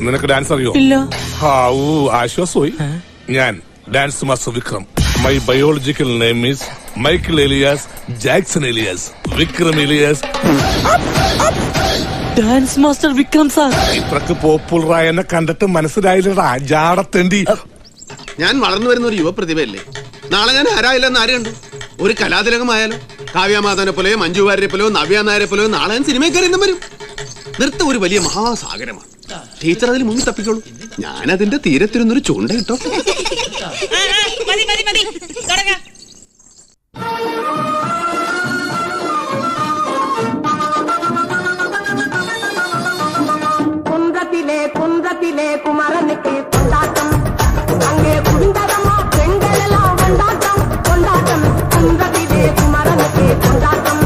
നിനക്ക് ഡാൻസ് അറിയോ? ഇല്ല. ആശ്വാസമായി. ഞാൻ dance master Vikram. My biological name is Michael alias Jackson alias Vikram alias. Dance master Vikram sir. ഇത്രക്ക് പോപ്പുലറായ എന്നെ കണ്ടിട്ട് മനസ്സിലായില്ലടാ ജാടത്തേണ്ടി. ഞാൻ വളർന്നു വരുന്ന ഒരു യുവപ്രതിഭയല്ലേ. നാളെ ഞാൻ ആരായില്ലെന്ന് ആര് കണ്ടു? ഒരു കലാതിലകമായാലോ, കാവ്യമാധവനെ പോലെയോ മഞ്ജു വാര്യരെ പോലെയോ നവ്യ നായരെ പോലെയോ നാളെ ഞാൻ സിനിമക്കാരെന്നും വരും. നൃത്തം ഒരു വലിയ മഹാസാഗരമാണ്. ടീച്ചർ അതിൽ മുങ്ങി തപ്പിക്കോളൂ. ഞാൻ അതിന്റെ തീരത്തിരുന്നൊരു ചൂണ്ട കിട്ടോ. കുന്തത്തിലെ കുമരനുക്ക് കൊണ്ടാട്ടം അങ്ങേ കുന്തരമോ പെൺകളെല്ലാം കൊണ്ടാട്ടം കൊണ്ടാട്ടം കുന്തത്തിലെ കുമരനുക്ക് കൊണ്ടാട്ടം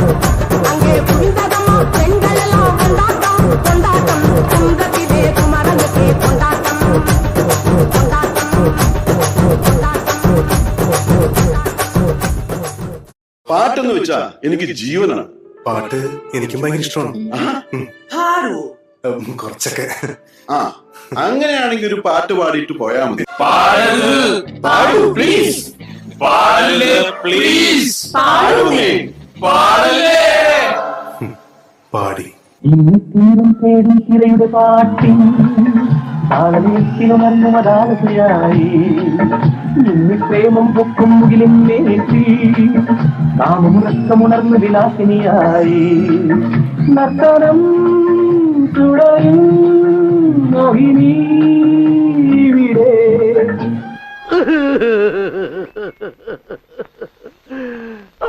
അങ്ങേ കുന്തരമോ പെൺകളെല്ലാം കൊണ്ടാട്ടം കൊണ്ടാട്ടം കുന്തത്തിലെ കുമരനുക്ക് കൊണ്ടാട്ടം കൊണ്ടാട്ടം പാട്ടെന്ന് വെച്ചാ എനിക്ക് ജീവനാണ്. പാട്ട് എനിക്കും ഭയങ്കര ഇഷ്ടമാണ്. കുറച്ചൊക്കെ. അങ്ങനെയാണെങ്കിൽ ഒരു പാട്ട് പാടിയിട്ട് പോയാ മതി. പാടി തിരയുടെ പാട്ടിൻ താളത്തിലുണർന്നുമതാലയായി നിന്നി പ്രേമം പൊക്കും മുകിലും മേറ്റി കാമുറക്കമുണർന്നു വിലാസിനിയായി നർത്തനം തുടരും മോഹിനി വിടെ.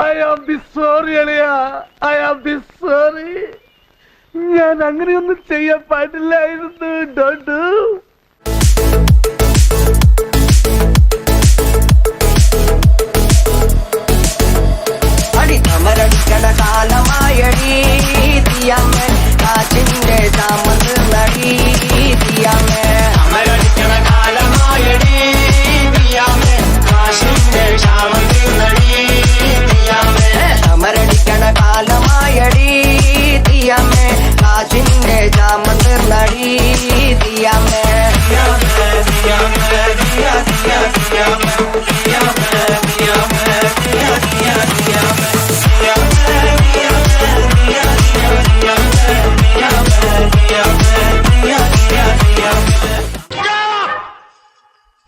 I am sorry, Aliya. I am sorry. ഞാൻ അങ്ങനെയൊന്നും ചെയ്യാൻ പാടില്ലായിരുന്നു. ഡോണ്ട് അടിക്കട കാലമായടി തീയാമേ കാറ്റിന്റെ താമസ് നടി തീയാമേ അമരടിക്കട കാലമായടി തീയാമേ കാറ്റിന്റെ താമസ് നടി തീയാമേ അമരടിക്കട കാലമായടി തീയാമേ കാറ്റിന്റെ താമസ് നടി തീയാമേ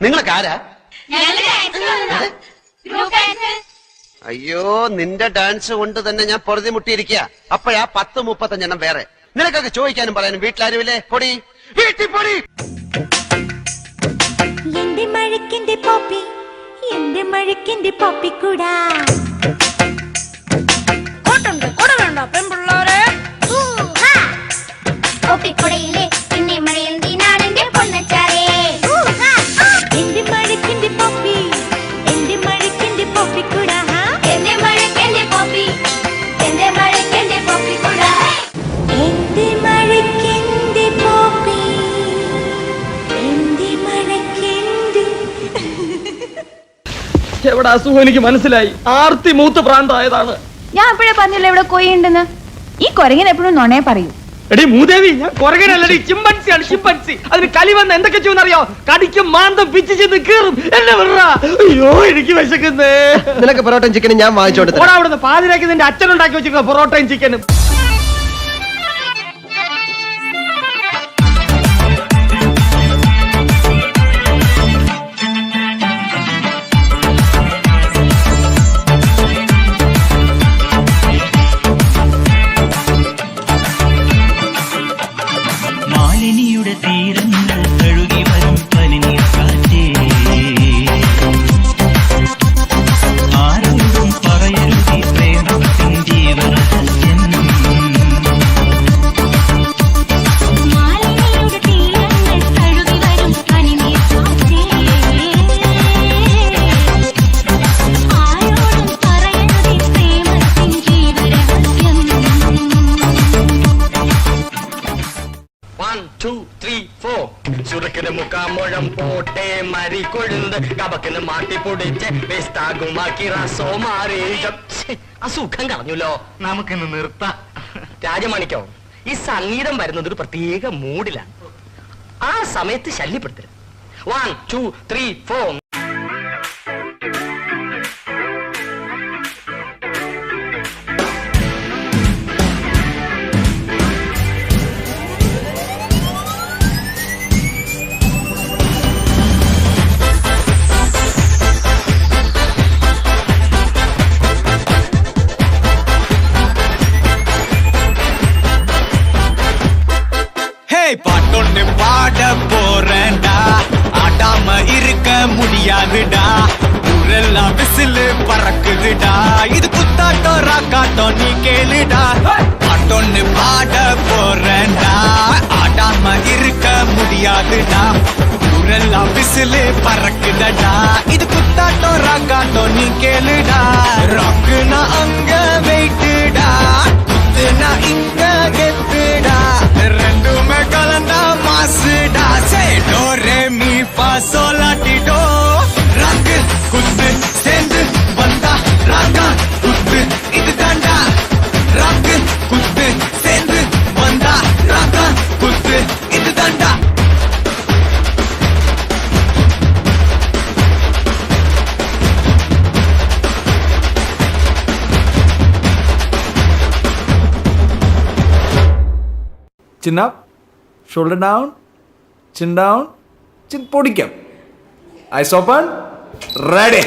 നിങ്ങളൊക്കെ ആരാ? അയ്യോ, നിന്റെ ഡാൻസ് കൊണ്ട് തന്നെ ഞാൻ പൊറുതി മുട്ടിയിരിക്കുക. അപ്പോഴാ 10-35 വേറെ. നിനക്കൊക്കെ ചോദിക്കാനും പറയാനും വീട്ടിലാരുമില്ലേ? പൊടി വീട്ടിൽ പൊടി. എന്റെ മഴക്കിന്റെ പോപ്പി, എന്റെ മഴക്കിന്റെ പോപ്പി കൂടാ പെൺപിള്ളേരെ പോപ്പിക്കുടയിലെ പിന്നെ മഴയിൽ നീനാണെന്റെ പൊന്നച്ചാരേ. എന്റെ മഴക്കിന്റെ പോപ്പി, എന്റെ മഴക്കിന്റെ പോപ്പി കൂടാ എന്റെ മഴക്കിന്റെ പോപ്പി, എന്റെ മഴക്കിന്റെ പോപ്പി കൂടാ എന്റെ മഴക്കിന്റെ പോപ്പി, എന്റെ മഴക്കിന്റെ. എവിടെ അസുഖം എനിക്ക് മനസ്സിലായി. ആർത്തി മൂത്ത് പ്രാന്തായതാണ്. ഞാൻ എപ്പോഴേ പറഞ്ഞില്ല ഇവിടെ കൊയ്യുണ്ടെന്ന്. ഈ കൊരങ്ങൻ എപ്പോഴും നുണയെ പറയൂ. എടി മൂദേവി, ഞാൻ കൊരങ്ങനല്ലടി, ചിമ്പൻസിയാണ്. ചിമ്പൻസി. അതിന് കലി വന്ന് എന്തൊക്കെ ചെയ്യുന്നറിയോ? കടിക്കും, മാന്തം, പിച്ച് ചെന്ന് കീറും. എന്നെ വിടാ. അയ്യോ, എനിക്ക് വിശക്കുന്നേ. നിനക്ക് പൊറോട്ടയും ചിക്കനും ഞാൻ വാങ്ങിച്ചോട്ടെ. അവിടുന്ന് പാതിരാക്കി നിന്റെ അച്ഛൻ ഉണ്ടാക്കി വെച്ചിരിക്കുന്ന പൊറോട്ടയും ചിക്കനും. തീരങ്ങൾ കഴുകി വരും പനിനീർ കാറ്റേ, ആരോടും പറയരുതി പ്രേമത്തിൻ ജീവരഹസ്യം. മാലിനിയുടെ തീരങ്ങൾ കഴുകി വരും പനിനീർ കാറ്റേ, ആരോടും പറയരുതി പ്രേമത്തിൻ ജീവരഹസ്യം. 1 2 3 4 ചുരുക്കിന് മുക്കാമുഴം പോട്ടെ മരി കൊഴുന്ന് കബക്കിന് മാട്ടി പൊടിച്ച് വേസ്താകുമാക്കി റസോ മാറി. അസുഖം കളഞ്ഞല്ലോ. നമുക്കിന്ന് നിർത്താം. രാജമാണിക്കോ, ഈ സംഗീതം വരുന്നത് ഒരു പ്രത്യേക മൂഡിലാണ്. ആ സമയത്ത് ശല്യപ്പെടുത്തരുത്. 1 2 3 4. பாட்டொன்னு பாட போறேன்டா, ஆடாம இருக்க முடியாதுடா, ஊரெல்லாம் விசிலு பறக்குதுடா, இது குத்தாட்டம் ராக்காட்டம் நீ கேளுடா. பாட்டொன்னு பாட போறேன்டா, ஆடாம இருக்க முடியாதுடா, ஊரெல்லாம் விசிலு பறக்குதடா, இது குத்தாட்டம் ராக்காட்டம் நீ கேளுடா. ராக்குனா அங்க வெயிட்டுடா, குத்துனா இங்க கெத்துடா, ரெண்டுமே கலந்தா மாசுடா. சே டோ ரே மீ ஃபா சோல் லா டி டோ. ராக்கு குத்து சேர்ந்து வந்தா ராகா குத்து இது தாண்டா. ராக்கு குத்து சேர்ந்து வந்தா ராகா குத்து இது தாண்டா. Chin up, shoulder down, chin down, chin podicam. Eyes open, ready.